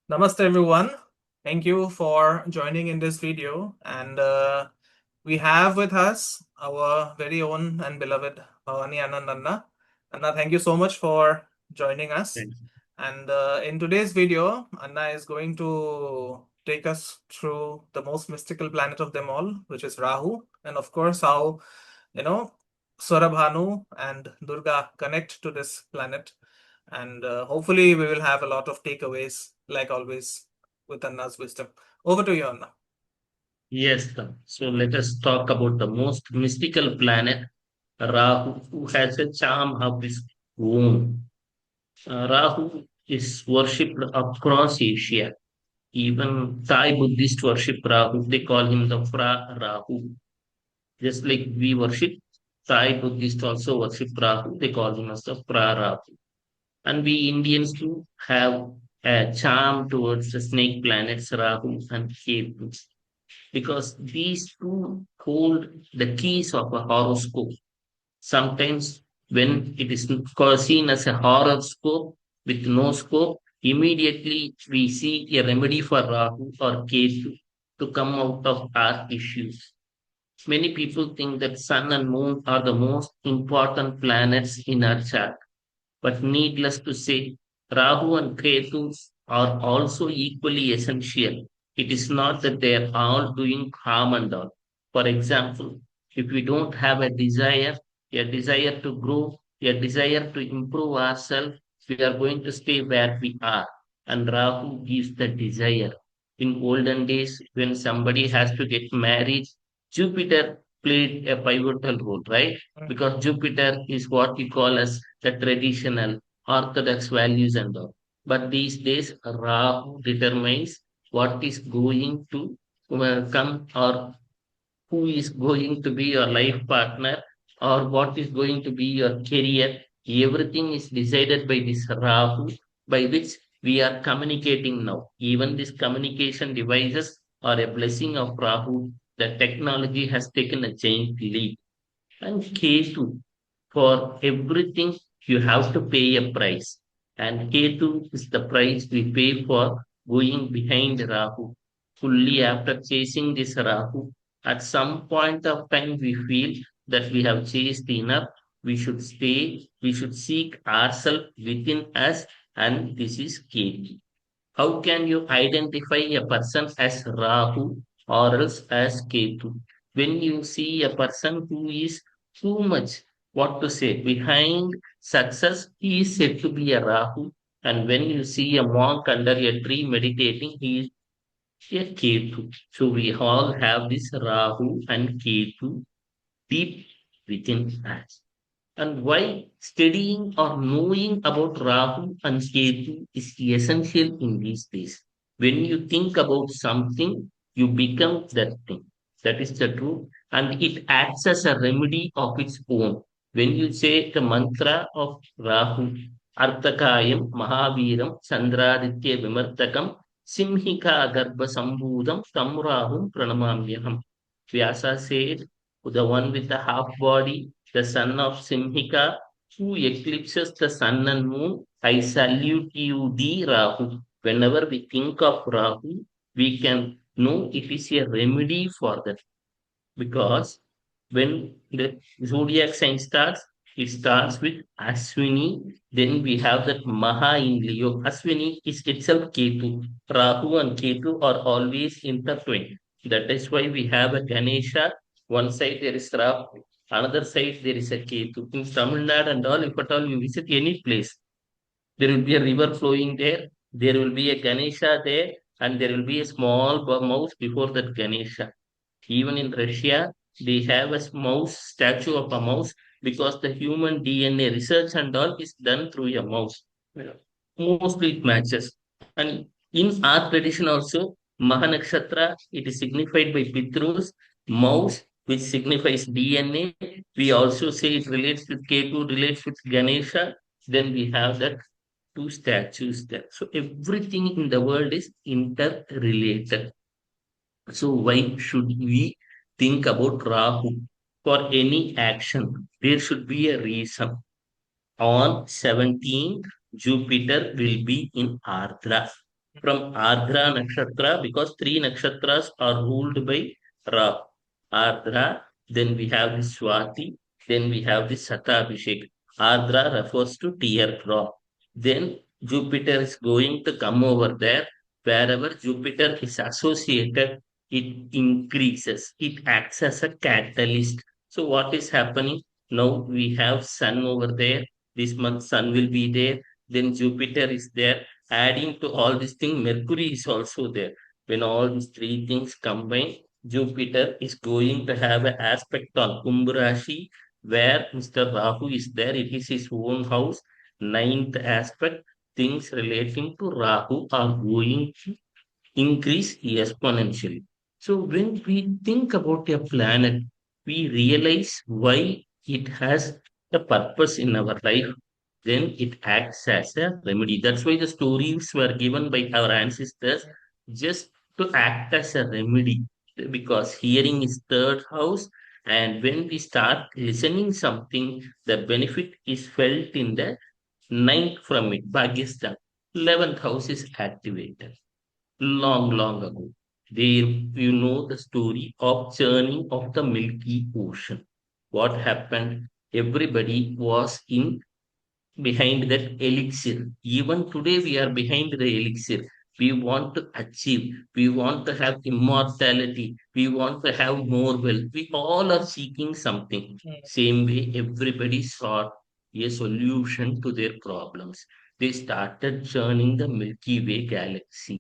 Namaste everyone. Thank you for joining in this video. And we have with us our very own and beloved Bhavani Anand Anna. Anna, thank you so much for joining us. Thank And in today's video, Anna is going to take us through the most mystical planet of them all, which is Rahu. And of course, how, you know, Surabhanu and Durga connect to this planet. And hopefully, we will have a lot of takeaways, like always, with Anna's wisdom. Over to you, Anna. Yes, sir. So let us talk about the most mystical planet, Rahu, who has a charm of his own. Rahu is worshipped across Asia. Even Thai Buddhist worship Rahu. They call him the Fra Rahu. Just like we worship, Thai Buddhist also worship Rahu. They call him as the Fra Rahu. And we Indians too have a charm towards the snake planets Rahu and Ketu, because these two hold the keys of a horoscope. Sometimes, when it is seen as a horoscope with no scope, immediately we see a remedy for Rahu or Ketu to come out of our issues. Many people think that Sun and Moon are the most important planets in our chart. But needless to say, Rahu and Ketu are also equally essential. It is not that they are all doing harm and all. For example, if we don't have a desire to grow, a desire to improve ourselves, we are going to stay where we are. And Rahu gives the desire. In olden days, when somebody has to get married, Jupiter played a pivotal role, right? Because Jupiter is what we call as the traditional orthodox values and all. But these days, Rahu determines what is going to come, or who is going to be your life partner, or what is going to be your career. Everything is decided by this Rahu, by which we are communicating now. Even this communication devices are a blessing of Rahu. The technology has taken a giant leap. And Ketu, for everything, you have to pay a price. And Ketu is the price we pay for going behind Rahu. Fully after chasing this Rahu, at some point of time, we feel that we have chased enough. We should stay, we should seek ourselves within us, and this is Ketu. How can you identify a person as Rahu or else as Ketu? When you see a person who is too much, what to say, behind success, he is said to be a Rahu. And when you see a monk under a tree meditating, he is a Ketu. So we all have this Rahu and Ketu deep within us. And why studying or knowing about Rahu and Ketu is essential in these days. When you think about something, you become that thing. That is the truth. And it acts as a remedy of its own. When you say the mantra of Rahu, Arthakayam, Mahaviram, Chandraditya Vimartakam, Simhika Garbha Sambhudam, Tam Rahum Pranamamyaham. Vyasa said, the one with the half body, the son of Simhika, who eclipses the sun and moon. I salute you, the Rahu. Whenever we think of Rahu, we can know it is a remedy for that, because when the zodiac sign starts, it starts with Ashwini. Then we have that Maha in Leo. Ashwini is itself Ketu. Rahu and Ketu are always intertwined. That is why we have a Ganesha. One side there is Rahu, another side there is a Ketu. In Tamil Nadu and all, if at all you visit any place, there will be a river flowing there. There will be a Ganesha there, and there will be a small mouse before that Ganesha. Even in Russia, they have a mouse, statue of a mouse, because the human DNA research and all is done through a mouse. Yeah. Mostly it matches. And in our tradition also, Mahanakshatra, it is signified by Pitrus, mouse, which signifies DNA. We also say it relates with Ketu, relates with Ganesha. Then we have that two statues there. So everything in the world is interrelated. So why should we think about Rahu? For any action, there should be a reason. On 17th, Jupiter will be in Ardra. from Ardra Nakshatra because three nakshatras are ruled by Rahu. Ardra, then we have the Swati, then we have the Satabhishek. Ardra refers to tear drop. Then Jupiter is going to come over there. Wherever Jupiter is associated, it increases. It acts as a catalyst. So what is happening? Now we have Sun over there. This month Sun will be there. Then Jupiter is there. Adding to all these things, Mercury is also there. When all these three things combine, Jupiter is going to have an aspect on Kumbh Rashi where Mr. Rahu is there. It is his own house. Ninth aspect, things relating to Rahu are going to increase exponentially. So when we think about a planet, we realize why it has a purpose in our life. Then it acts as a remedy. That's why the stories were given by our ancestors just to act as a remedy. Because hearing is third house, and when we start listening something, the benefit is felt in the ninth from it, Bhagyastan. 11th house is activated long, long ago. There, you know the story of churning of the Milky Ocean. What happened? Everybody was in behind that elixir. Even today, we are behind the elixir. We want to achieve, we want to have immortality, we want to have more wealth. We all are seeking something. Same way, everybody sought a solution to their problems. They started churning the Milky Way galaxy.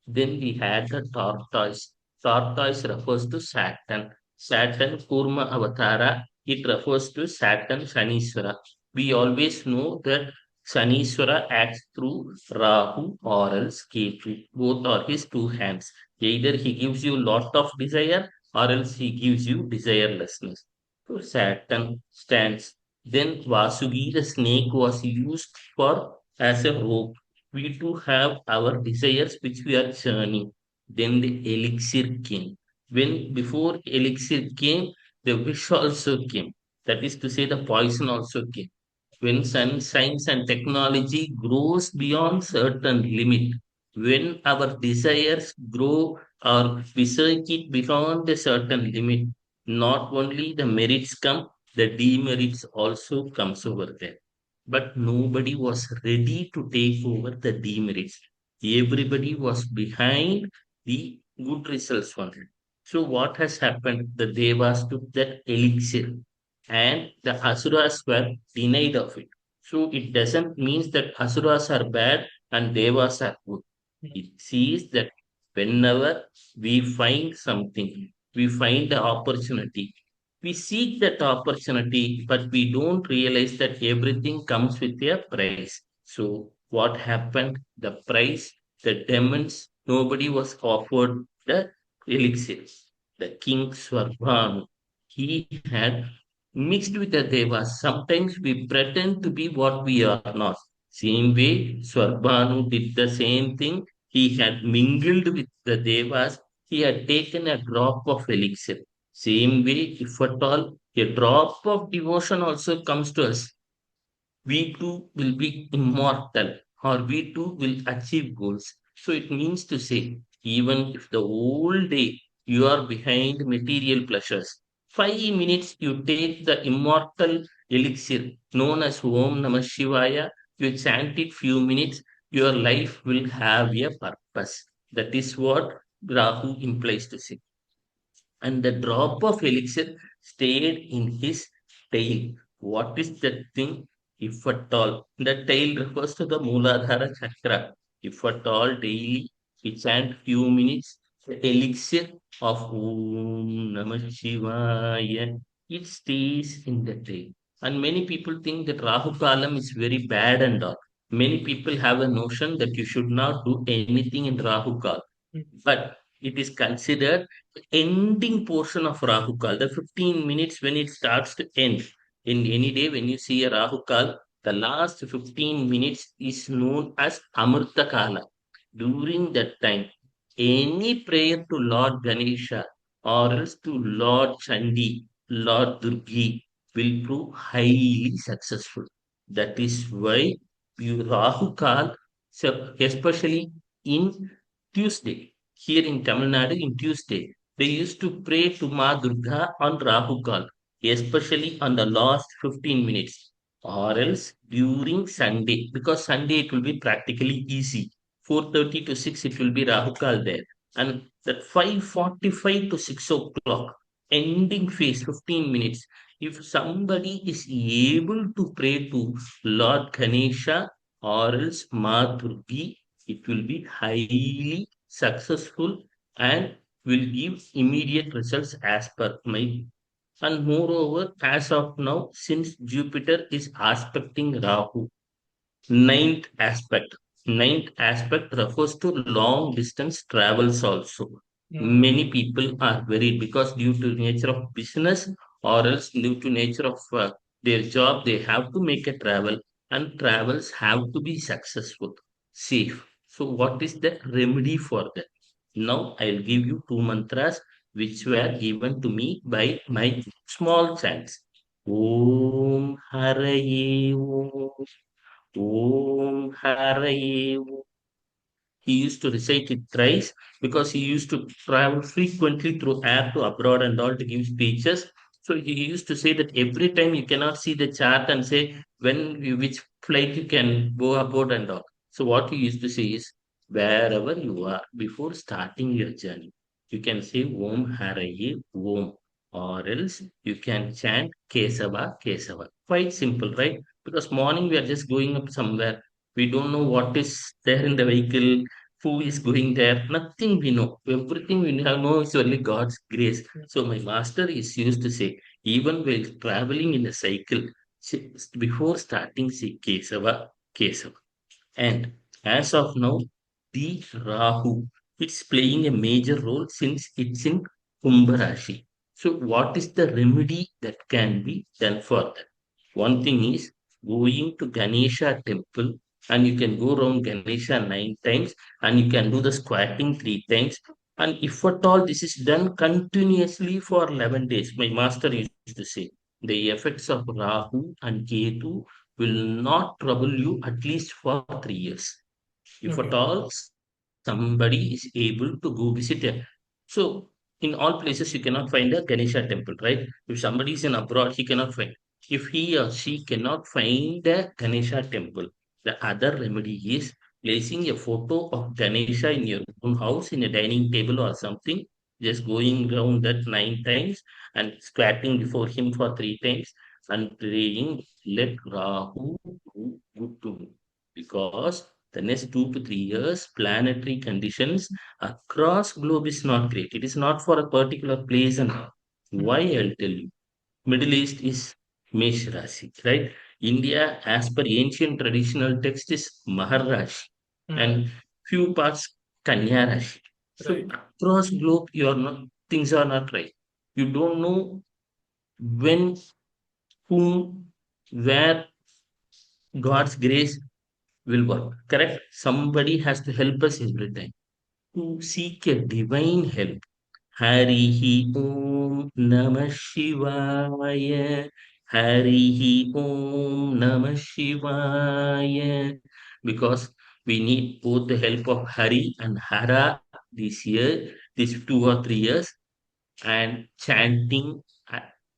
Then we had the tortoise. Tortoise refers to Saturn. Saturn Kurma Avatara. It refers to Saturn Shaniswara. We always know that Shaniswara acts through Rahu or else Ketu. Both are his two hands. Either he gives you lot of desire or else he gives you desirelessness. So Saturn stands. Then Vasugi, the snake, was used for as a rope. We too have our desires which we are churning. Then the elixir came. When before elixir came, the wish also came. That is to say, the poison also came. When science and technology grows beyond certain limit, when our desires grow or we search it beyond a certain limit, not only the merits come, the demerits also comes over there. But nobody was ready to take over the demerits. Everybody was behind the good results only. So what has happened? The Devas took that elixir and the Asuras were denied of it. So it doesn't mean that Asuras are bad and Devas are good. It sees that whenever we find something, we find the opportunity, we seek that opportunity, but we don't realize that everything comes with a price. So what happened? The price, the demons, nobody was offered the elixir. The king Swarvanu, he had mixed with the devas. Sometimes we pretend to be what we are not. Same way, Swarbhanu did the same thing. He had mingled with the devas. He had taken a drop of elixir. Same way, if at all, a drop of devotion also comes to us, we too will be immortal or we too will achieve goals. So it means to say, even if the whole day you are behind material pleasures, 5 minutes you take the immortal elixir known as Om Namah Shivaya, you chant it few minutes, your life will have a purpose. That is what Rahu implies to say, and the drop of elixir stayed in his tail. What is that thing? If at all, the tail refers to the Mooladhara chakra. If at all daily we chant few minutes, the elixir of Om Namah Shivaya, it stays in the tail. And many people think that Rahu Kalam is very bad and all. Many people have a notion that you should not do anything in Rahu Kalam, but it is considered the ending portion of Rahu Kal, the 15 minutes when it starts to end. In any day, when you see a Rahu Kal, the last 15 minutes is known as Amrita Kala. During that time, any prayer to Lord Ganesha or else to Lord Chandi, Lord Durgi will prove highly successful. That is why you Rahu Kal, so especially in Tuesday. Here in Tamil Nadu, in Tuesday, they used to pray to Ma Durga on Rahu Kal, especially on the last 15 minutes, or else during Sunday, because Sunday it will be practically easy. 4:30 to 6 it will be Rahu Kal there. And that 5:45 to 6 o'clock, ending phase 15 minutes. If somebody is able to pray to Lord Ganesha or else Ma Durgi, it will be highly successful and will give immediate results as per my. And moreover, as of now, since Jupiter is aspecting Rahu, ninth aspect. Ninth aspect refers to long distance travels also. Mm. Many people are worried because due to nature of business or else due to nature of their job, they have to make a travel and travels have to be successful, safe. So what is the remedy for that? Now I'll give you two mantras which were given to me by my small chants. Om Haraye Om. Om Haraye. He used to recite it thrice because he used to travel frequently through air to abroad and all to give speeches. So he used to say that every time you cannot see the chart and say which flight you can go aboard and all. So what he used to say is wherever you are before starting your journey, you can say Om Haraye Om, or else you can chant Kesava Kesava. Quite simple, right? Because morning we are just going up somewhere, we don't know what is there in the vehicle, who is going there, nothing we know. Everything we know is only God's grace. So my master is used to say, even while traveling in a cycle, before starting, say Kesava, Kesava. And as of now, the Rahu, it's playing a major role since it's in Kumbh Rashi. So what is the remedy that can be done for that? One thing is going to Ganesha temple, and you can go around Ganesha 9 times, and you can do the squatting 3 times. And if at all this is done continuously for 11 days, my master used to say, the effects of Rahu and Ketu will not trouble you at least for 3 years. If at Okay. all somebody is able to go visit a, so in all places you cannot find a Ganesha temple, right? If somebody is in abroad, he cannot find. If he or she cannot find a Ganesha temple, the other remedy is placing a photo of Ganesha in your own house in a dining table or something, just going around that 9 times and squatting before him for 3 times and praying, let Rahu do good to me. Because the next 2 to 3 years, planetary conditions across globe is not great. It is not for a particular place and all. Why Mm. I'll tell you. Middle East is Mesh Rashi, right? India, as per ancient traditional text, is Mahar Rashi, Mm. and few parts Kanya Rashi. So Right. across globe, you are not, things are not right. You don't know when, whom, where God's grace will work. Correct? Somebody has to help us every time to seek a divine help. Harihi Om Namah Shivaya. Harihi Om Namah Shivaya. Because we need both the help of Hari and Hara this year, these 2 or 3 years, and chanting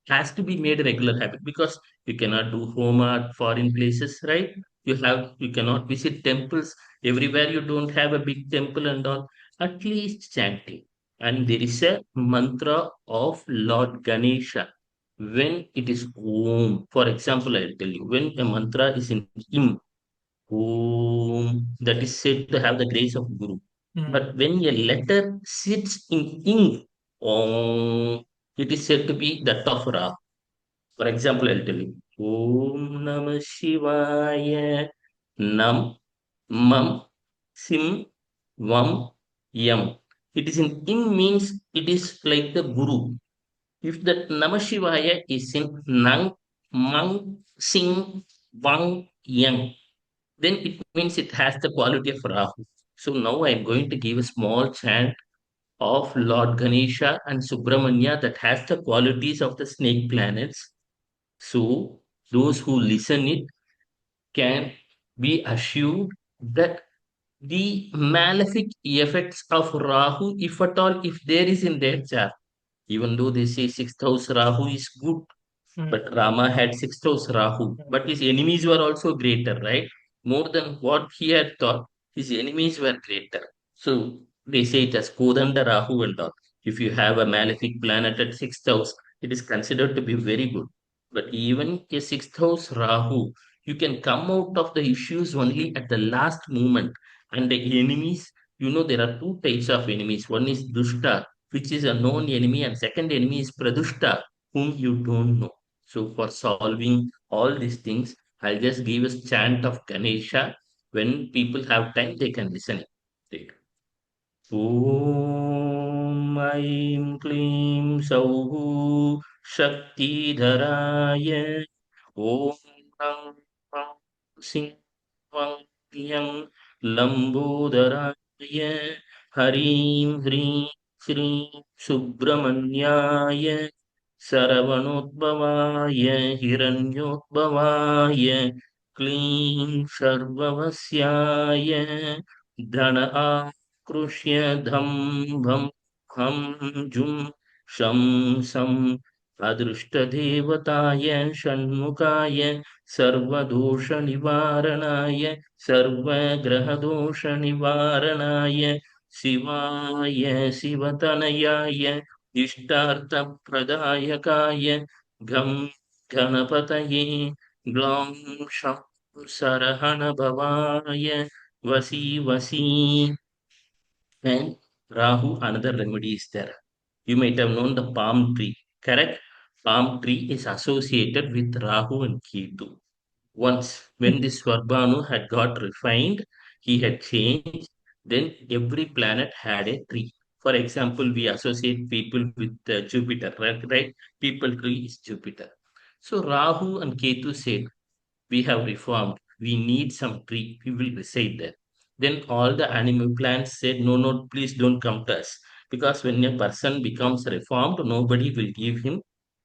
has to be made a regular habit because you cannot do home at foreign places, right? You cannot visit temples everywhere. You don't have a big temple and all. At least chanting, and there is a mantra of Lord Ganesha. When it is Om, for example, I'll tell you, when a mantra is in Im, Om, that is said to have the grace of Guru. Mm. But when a letter sits in ink, Om, it is said to be that of Ra. For example, I'll tell you, Om Namah Shivaya, Nam, Mam, Sim, Vam, Yam. It is in ing means it is like the Guru. If that Namah Shivaya is in Nang, Mang, Sing, Wang, Yang, then it means it has the quality of Rahu. So now I'm going to give a small chant of Lord Ganesha and Subramanya that has the qualities of the snake planets. So those who listen it can be assured that the malefic effects of Rahu, if at all, if there is in their chart, even though they say sixth house Rahu is good, Hmm. but Rama had sixth house Rahu, Hmm. but his enemies were also greater, right? More than what he had thought, his enemies were greater. So they say it as Kodanda Rahu and all. If you have a malefic planet at sixth house, it is considered to be very good. But even a sixth house Rahu, you can come out of the issues only at the last moment. And the enemies, there are two types of enemies. One is Dushta, which is a known enemy, and second enemy is Pradushta, whom you don't know. So for solving all these things, I'll just give a chant of Ganesha. When people have time, they can listen it. ॐ ऐं क्लीं सौः शक्तिधराय ॐ रं रं सिंहं क्लीं लम्बोदराय हरीं ह्रीं श्रीं सुब्रह्मण्याय सरवणोद्भवाय हिरण्योद्भवाय क्लीं सर्ववस्याय धन कृष्य धम भम हम जुम शम सम अदृष्टदेवताय षण्मुखाय सर्वदोष निवारणाय सर्वग्रहदोष निवारणाय शिवाय शिवतनयाय इष्टार्थप्रदायकाय घं गणपतये ग्लौं शं सरहण भवाय वसी वसी. And Rahu, another remedy is there. You might have known the palm tree, correct? Palm tree is associated with Rahu and Ketu. Once, when this Svarbhanu had got refined, he had changed, then every planet had a tree. For example, we associate people with Jupiter, right? People tree is Jupiter. So Rahu and Ketu said, we have reformed. We need some tree. We will reside there. Then all the animal plants said, no, no, please don't come to us. Because when a person becomes reformed, nobody will give him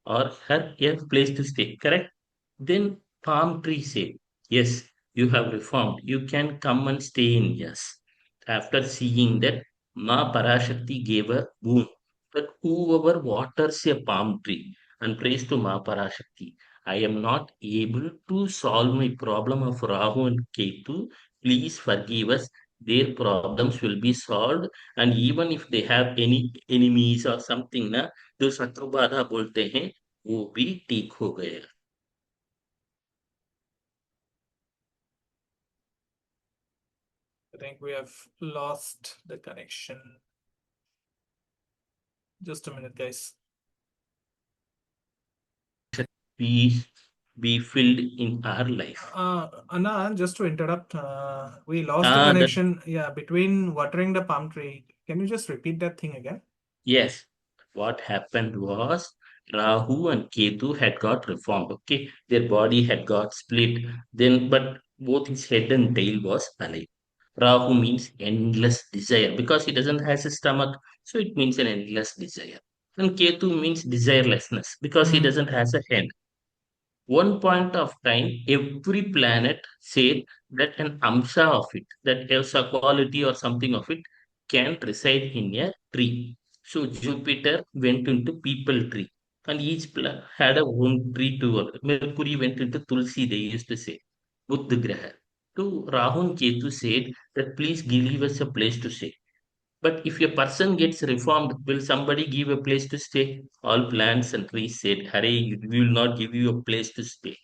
or her a place to stay. Correct? Then palm tree said, yes, you have reformed. You can come and stay in us. After seeing that, Ma Parashakti gave a boon that whoever waters a palm tree and prays to Ma Parashakti, I am not able to solve my problem of Rahu and Ketu. Please forgive us. Their problems will be solved. And even if they have any enemies or something, ना, जो शत्रु बाधा बोलते हैं, वो भी ठीक हो गया. I think we have lost the connection. Just a minute, guys. Peace be filled in our life. Anand, just to interrupt, we lost the That connection. Yeah, between watering the palm tree. Can you just repeat that thing again? Yes, what happened was Rahu and Ketu had got reformed. Okay, their body had got split. Then, but both his head and tail was alive. Rahu means endless desire because he doesn't has a stomach, so it means an endless desire. And Ketu means desirelessness because he Hmm. doesn't has a hand. One point of time, every planet said that an amsha of it, that has a quality or something of it, can reside in a tree. So Jupiter went into people tree, and each had a own tree to it. Mercury went into Tulsi, they used to say, Buddha Graha. To Rahun Ketu said that please give us a place to stay. But if a person gets reformed, will somebody give a place to stay? All plants and trees said, Hare, we will not give you a place to stay.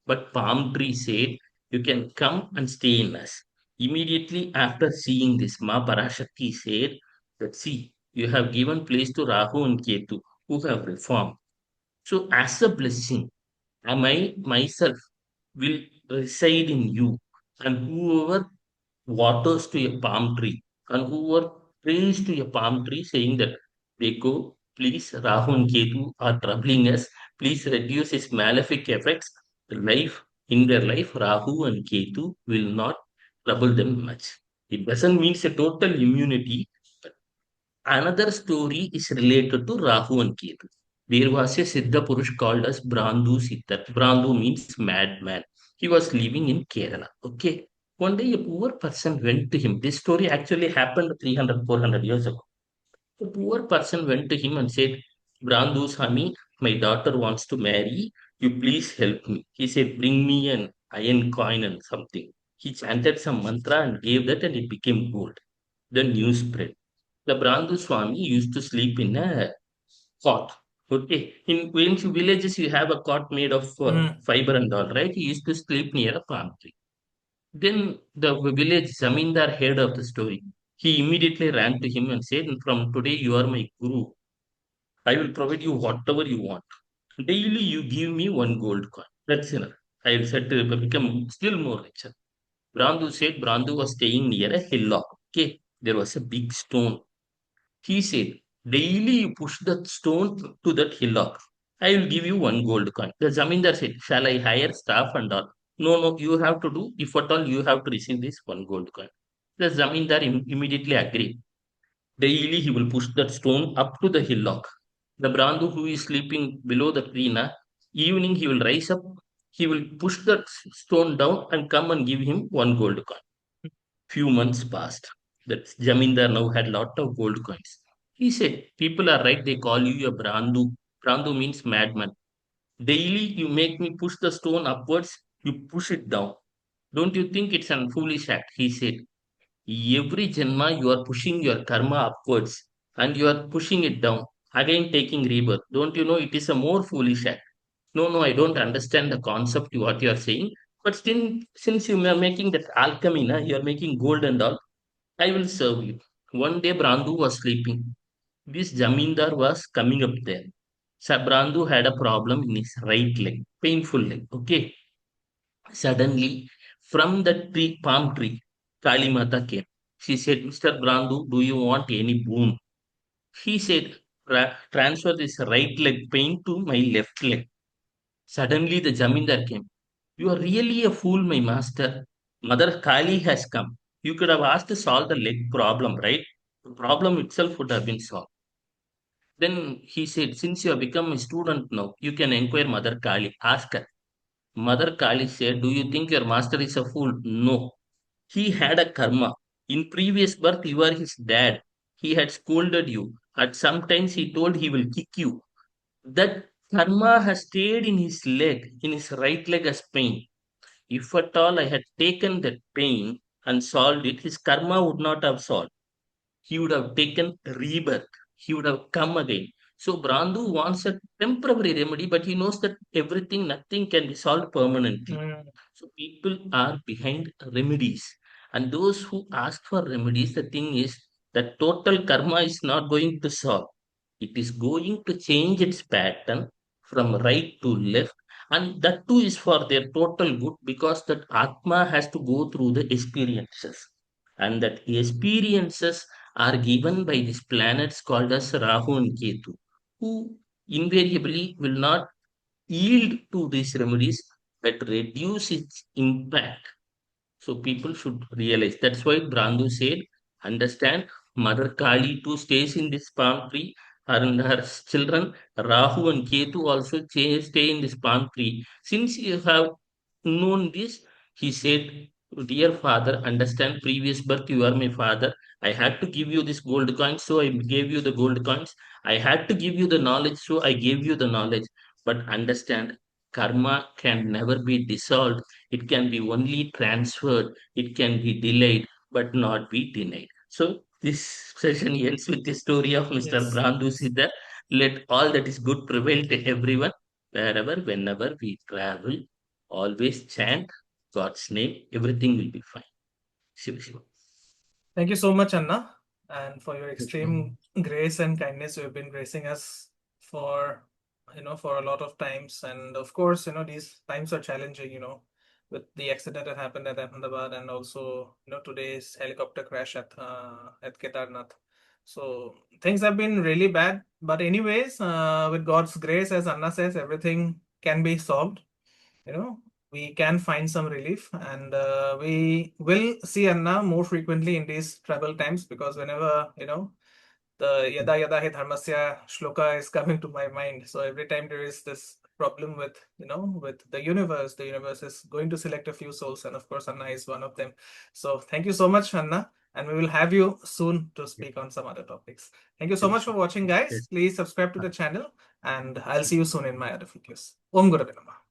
But palm tree said, you can come and stay in us. Immediately after seeing this, Ma Parashakti said that, see, you have given place to Rahu and Ketu, who have reformed. So as a blessing, I myself will reside in you. And whoever waters to a palm tree and whoever prays to a palm tree saying that Deko, please, Rahu and Ketu are troubling us. Please reduce its malefic effects. Life in their life, Rahu and Ketu will not trouble them much. It doesn't mean a total immunity. Another story is related to Rahu and Ketu. There was a Siddha Purush called as Brandhu Siddha. Brandhu means madman. He was living in Kerala. Okay. One day, a poor person went to him. This story actually happened 300, 400 years ago. The poor person went to him and said, Brandhu Swami, my daughter wants to marry. You please help me. He said, bring me an iron coin and something. He chanted some mantra and gave that, and it became gold. The news spread. The Brandhu Swami used to sleep in a cot. Okay. In ancient villages, you have a cot made of Mm. fiber and all, right? He used to sleep near a palm tree. Then the village zamindar heard of the story. He immediately ran to him and said, from today you are my guru. I will provide you whatever you want. Daily you give me one gold coin. That's enough. I said to become still more richer. Brandhu said Brandhu was staying near a hillock. Okay. There was a big stone. He said, daily you push that stone to that hillock. I will give you one gold coin. The Zamindar said, shall I hire staff and all? No, no, you have to do, if at all, you have to receive this one gold coin. The Zamindar immediately agreed. Daily he will push that stone up to the hillock. The Brahdu who is sleeping below the tree, na, evening he will rise up, he will push that stone down and come and give him one gold coin. Few months passed. That Jamindar now had lot of gold coins. He said, people are right, they call you a Brahdu. Brahdu means madman. Daily you make me push the stone upwards, you push it down. Don't you think it's an foolish act? He said, every Janma you are pushing your karma upwards and you are pushing it down, again taking rebirth. Don't you know it is a more foolish act? No, no, I don't understand the concept what you are saying. But still, since you are making that alchemy, na, you are making gold and all, I will serve you. One day Brandhu was sleeping. This Jamindar was coming up there. So Brandhu had a problem in his right leg, painful leg. Okay. Suddenly, from the tree, palm tree, Kali Mata came. She said, Mr. Brandhu, do you want any boon? He said, transfer this right leg pain to my left leg. Suddenly, the Jamindar came. You are really a fool, my master. Mother Kali has come. You could have asked to solve the leg problem, right? The problem itself would have been solved. Then he said, since you have become a student now, you can inquire Mother Kali. Ask her. Mother Kali said, do you think your master is a fool? No. He had a karma. In previous birth, you are his dad. He had scolded you. At sometimes he told he will kick you. That karma has stayed in his leg, in his right leg as pain. If at all I had taken that pain and solved it, his karma would not have solved. He would have taken rebirth. He would have come again. So Brandhu wants a temporary remedy, but he knows that everything, nothing can be solved permanently. Mm. So people are behind remedies. And those who ask for remedies, the thing is that total karma is not going to solve. It is going to change its pattern from right to left. And that too is for their total good because that Atma has to go through the experiences. And that experiences are given by these planets called as Rahu and Ketu, who invariably will not yield to these remedies but reduce its impact. So people should realize. That's why Brandhu said, understand, Mother Kali too stays in this palm tree, and her children Rahu and Ketu also stay in this palm tree. Since you have known this, he said, dear father, understand previous birth, you are my father. I had to give you this gold coins, so I gave you the gold coins. I had to give you the knowledge, so I gave you the knowledge. But understand, karma can never be dissolved. It can be only transferred. It can be delayed, but not be denied. So this session ends with the story of Mr. Yes. Brandhu Siddhar. Let all that is good prevail to everyone. Wherever, whenever we travel, always chant God's name. Everything will be fine. Shiva Shiva. Thank you so much, Anna, and for your extreme grace and kindness you have been gracing us for, for a lot of times. And of course, these times are challenging, with the accident that happened at Ahmedabad and also, today's helicopter crash at Kedarnath. So things have been really bad. But anyways, with God's grace, as Anna says, everything can be solved. you know we can find some relief, and we will see Anna more frequently in these trouble times, because whenever the yada yada hi dharmasya shloka is coming to my mind, so every time there is this problem with, with the universe. The universe is going to select a few souls, and of course, Anna is one of them. So thank you so much, Anna. And we will have you soon to speak on some other topics. Thank you so much for watching, guys. Yes. Please subscribe to the channel, and I'll see you soon in my other videos. Om Guru Namaha.